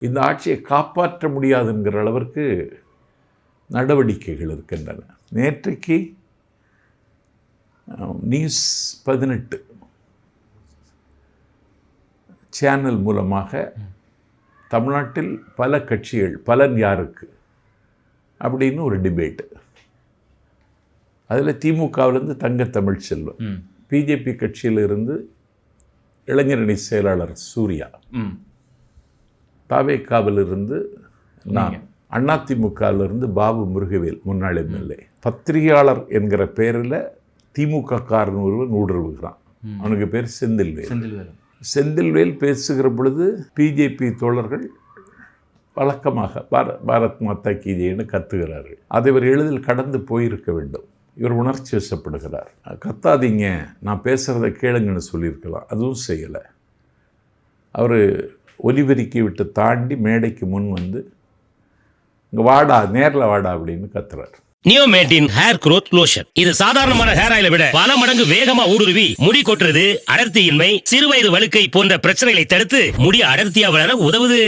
இந்த ஆட்சியை காப்பாற்ற முடியாதுங்கிற அளவிற்கு நடவடிக்கைகள் இருக்கின்றன. நேற்றைக்கு நியூஸ் 18 சேனல் மூலமாக தமிழ்நாட்டில் பல கட்சிகள் பலன் யாருக்கு அப்படின்னு ஒரு டிபேட்டு. அதில் திமுகவிலேருந்து தங்க தமிழ்ச்செல்வன், பிஜேபி கட்சியிலிருந்து இளைஞரணி செயலாளர் சூர்யா, தாவேக்காவிலிருந்து நான், அதிமுகவிலிருந்து பாபு முருகவேல் முன்னாள் எம்எல்ஏ, பத்திரிகையாளர் என்கிற பேரில் திமுக காரன் ஒருவன் ஊடுருவுகிறான். அவனுக்கு பேர் செந்தில்வேல். செந்தில்வேல் பேசுகிற பொழுது பிஜேபி தோழர்கள் வழக்கமாக பாரத் மாதா கி ஜெய்ன்னு கத்துகிறார்கள். அதை இவர் எளிதில் கடந்து போயிருக்க வேண்டும். இவர் உணர்ச்சி வசப்படுகிறார். கத்தாதீங்க, நான் பேசுகிறத கேளுங்கன்னு சொல்லியிருக்கலாம். அதுவும் செய்யலை. அவர் ஒலிபெருக்கி விட்டு தாண்டி மேடைக்கு முன் வந்து இங்கே வாடா, நேரில் வாடா அப்படின்னு கத்துறார். நியோமேட்டின் ஹேர் growth லோஷன். இது சாதாரணமான ஹேர் ஆயிலை விட பல மடங்கு வேகமா ஊடுருவி முடி கொட்டுறது, அடர்த்தியின்மை, சிறுவயது வழுக்கை போன்ற பிரச்சனைகளை தடுத்து முடி அடர்த்தியா வளர உதவுது.